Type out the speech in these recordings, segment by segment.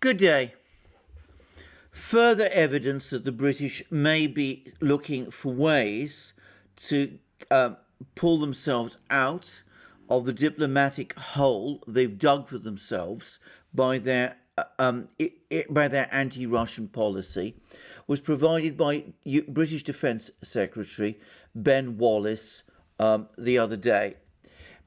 Good day. Further evidence that the British may be looking for ways to pull themselves out of the diplomatic hole they've dug for themselves by their anti-Russian policy was provided by British Defence Secretary Ben Wallace the other day.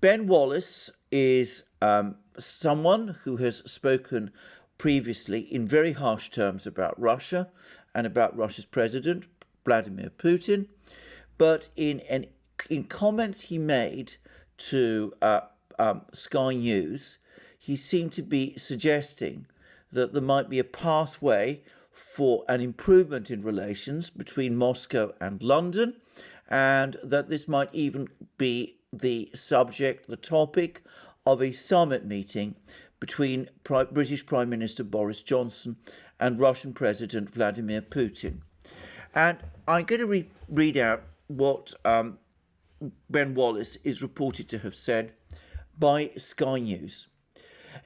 Ben Wallace is someone who has spoken previously in very harsh terms about Russia and about Russia's president, Vladimir Putin, but in comments he made to Sky News, he seemed to be suggesting that there might be a pathway for an improvement in relations between Moscow and London, and that this might even be the topic of a summit meeting between British Prime Minister Boris Johnson and Russian President Vladimir Putin. And I'm going to read out what Ben Wallace is reported to have said by Sky News.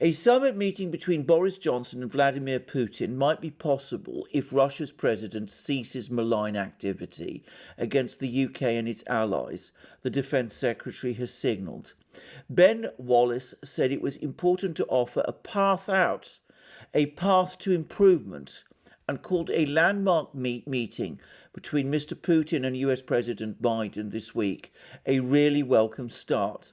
A summit meeting between Boris Johnson and Vladimir Putin might be possible if Russia's president ceases malign activity against the UK and its allies, the Defence Secretary has signalled. Ben Wallace said it was important to offer a path out, a path to improvement, and called a landmark meeting between Mr. Putin and US President Biden this week a really welcome start.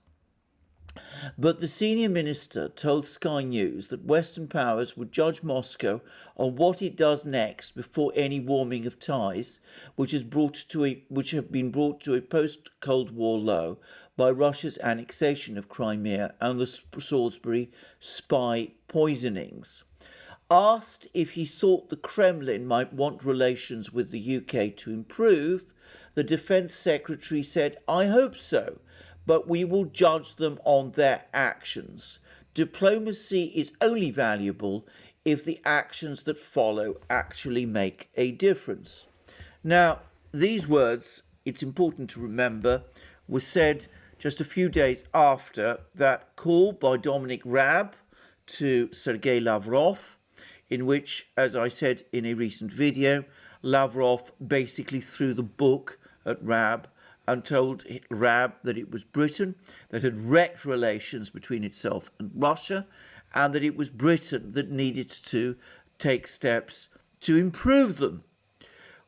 But the senior minister told Sky News that Western powers would judge Moscow on what it does next before any warming of ties, which have been brought to a post-Cold War low by Russia's annexation of Crimea and the Salisbury spy poisonings. Asked if he thought the Kremlin might want relations with the UK to improve, the Defence Secretary said, "I hope so, but we will judge them on their actions. Diplomacy is only valuable if the actions that follow actually make a difference." Now, these words, it's important to remember, were said just a few days after that call by Dominic Raab to Sergei Lavrov, in which, as I said in a recent video, Lavrov basically threw the book at Raab and told Raab that it was Britain that had wrecked relations between itself and Russia, and that it was Britain that needed to take steps to improve them.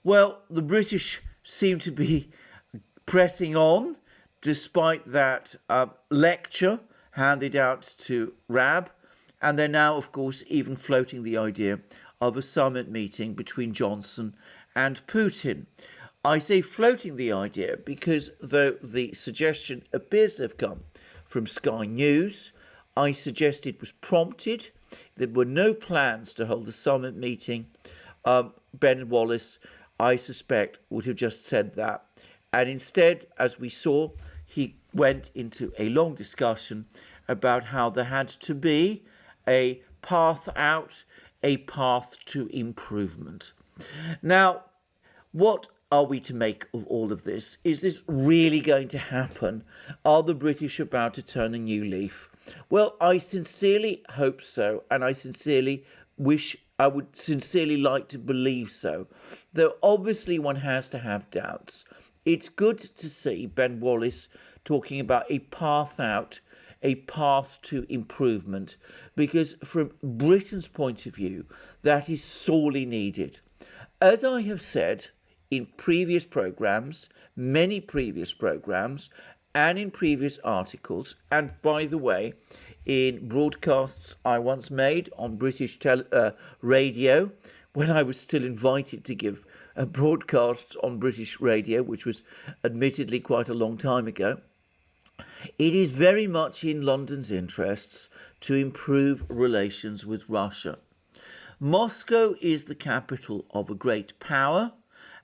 Well, the British seem to be pressing on, despite that lecture handed out to Raab, and they're now, of course, even floating the idea of a summit meeting between Johnson and Putin. I say floating the idea because though the suggestion appears to have come from Sky News, I suggest it was prompted. There were no plans to hold a summit meeting. Ben Wallace, I suspect, would have just said that. And instead, as we saw, he went into a long discussion about how there had to be a path out, a path to improvement. Now, what are we to make of all of this? Is this really going to happen? Are the British about to turn a new leaf? Well, I sincerely hope so, and I would sincerely like to believe so, though obviously one has to have doubts. It's good to see Ben Wallace talking about a path out, a path to improvement, because from Britain's point of view, that is sorely needed. As I have said in previous programmes, many previous programmes, and in previous articles, and by the way, in broadcasts I once made on British radio, when I was still invited to give broadcasts on British radio, which was admittedly quite a long time ago, it is very much in London's interests to improve relations with Russia. Moscow is the capital of a great power,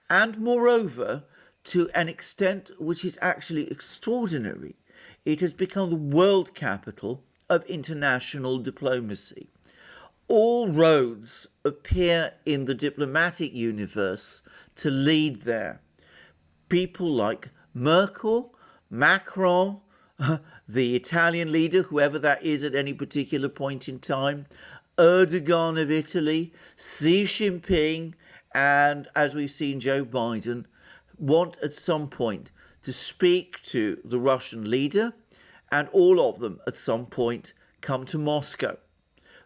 and moreover, to an extent which is actually extraordinary, it has become the world capital of international diplomacy. All roads appear in the diplomatic universe to lead there. People like Merkel, Macron, the Italian leader, whoever that is at any particular point in time, Erdogan of Italy, Xi Jinping, and as we've seen, Joe Biden want at some point to speak to the Russian leader, and all of them at some point come to Moscow.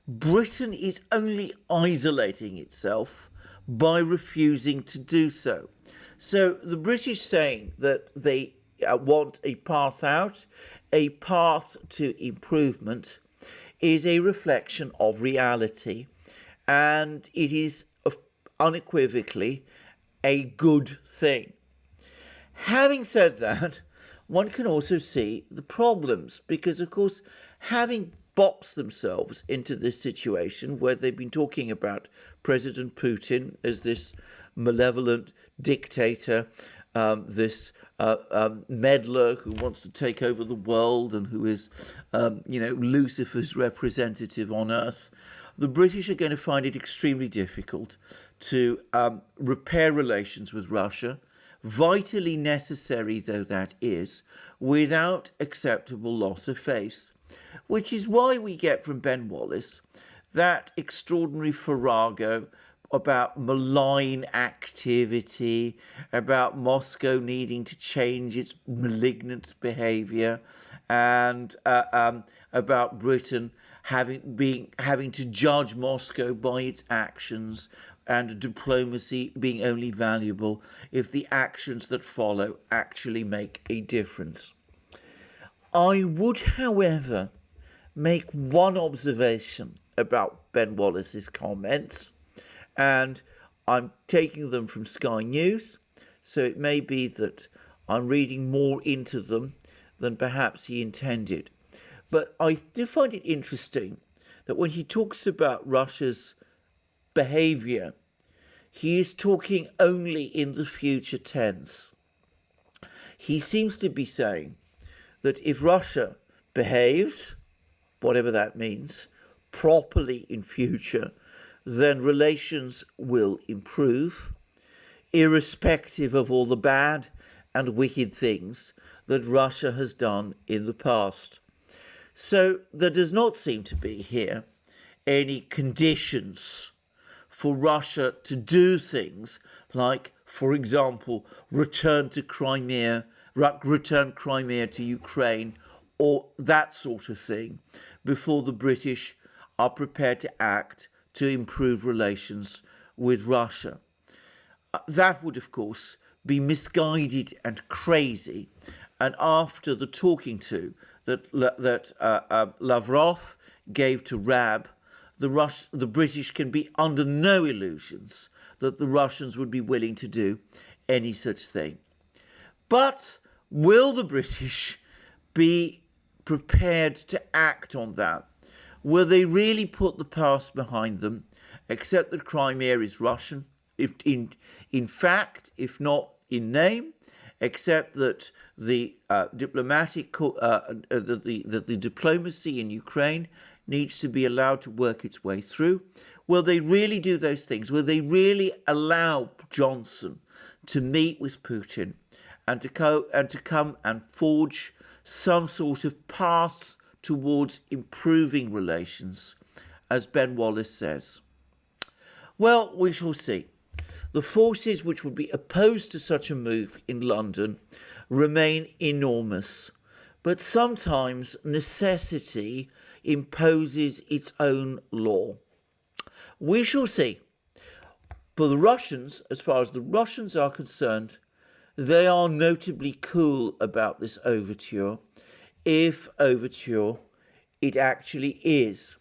Britain is only isolating itself by refusing to do so. So the British saying that they want a path out, a path to improvement, is a reflection of reality, and it is unequivocally a good thing. Having said that, one can also see the problems, because of course, having boxed themselves into this situation where they've been talking about President Putin as this malevolent dictator, this meddler who wants to take over the world and who is, Lucifer's representative on Earth, the British are going to find it extremely difficult to repair relations with Russia, vitally necessary though that is, without acceptable loss of face. Which is why we get from Ben Wallace that extraordinary farrago about malign activity, about Moscow needing to change its malignant behaviour, and about Britain having to judge Moscow by its actions, and diplomacy being only valuable if the actions that follow actually make a difference. I would, however, make one observation about Ben Wallace's comments, and I'm taking them from Sky News, so it may be that I'm reading more into them than perhaps he intended. But I do find it interesting that when he talks about Russia's behaviour, he is talking only in the future tense. He seems to be saying that if Russia behaves, whatever that means, properly in future, then relations will improve, irrespective of all the bad and wicked things that Russia has done in the past. So there does not seem to be here any conditions for Russia to do things like, for example, return Crimea to Ukraine, or that sort of thing, before the British are prepared to act to improve relations with Russia. That would, of course, be misguided and crazy. And after the talking to that Lavrov gave to Raab, the British can be under no illusions that the Russians would be willing to do any such thing. But will the British be prepared to act on that? Will they really put the past behind them, accept that Crimea is Russian, if in fact, if not in name, accept that the diplomacy in Ukraine needs to be allowed to work its way through? Will they really do those things? Will they really allow Johnson to meet with Putin and to come and forge some sort of path towards improving relations, as Ben Wallace says? Well, we shall see. The forces which would be opposed to such a move in London remain enormous, but sometimes necessity imposes its own law. We shall see. For the Russians, as far as the Russians are concerned, they are notably cool about this overture, if overture it actually is.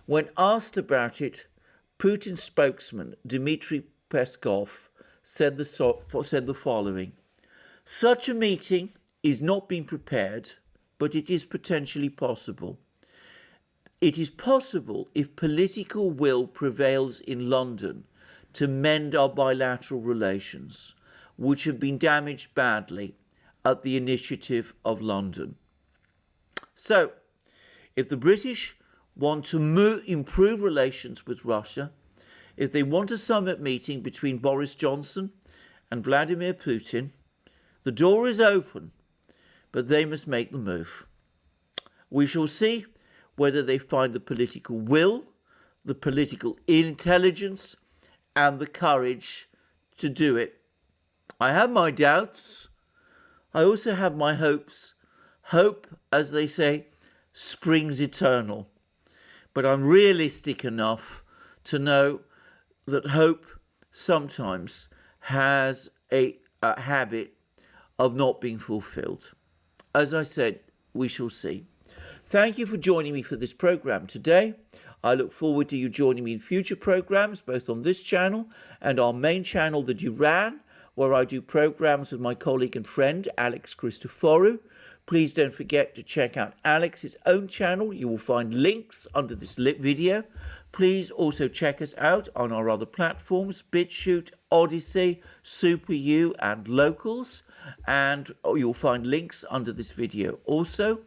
When asked about it, Putin's spokesman, Dmitry Peskov, said the following: "Such a meeting is not being prepared, but it is potentially possible. It is possible if political will prevails in London to mend our bilateral relations, which have been damaged badly at the initiative of London." So, if the British want to improve relations with Russia, if they want a summit meeting between Boris Johnson and Vladimir Putin, the door is open, but they must make the move. We shall see whether they find the political will, the political intelligence and the courage to do it. I have my doubts. I also have my hopes. Hope, as they say, springs eternal. But I'm realistic enough to know that hope sometimes has a habit of not being fulfilled. As I said, we shall see. Thank you for joining me for this program today. I look forward to you joining me in future programs, both on this channel and our main channel, The Duran, where I do programs with my colleague and friend, Alex Christoforou. Please don't forget to check out Alex's own channel. You will find links under this video. Please also check us out on our other platforms, BitChute, Odyssey, SuperU, and Locals. And you'll find links under this video also.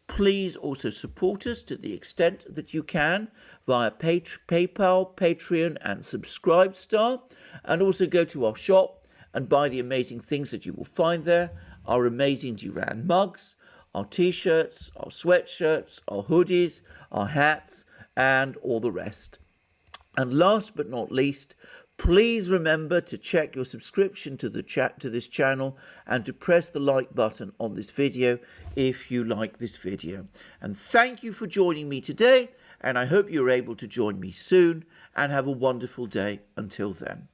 Please also support us to the extent that you can via PayPal, Patreon, and Subscribestar. And also go to our shop and buy the amazing things that you will find there. Our amazing Duran mugs, our t-shirts, our sweatshirts, our hoodies, our hats, and all the rest. And last but not least, please remember to check your subscription to this channel and to press the like button on this video if you like this video. And thank you for joining me today, and I hope you're able to join me soon, and have a wonderful day until then.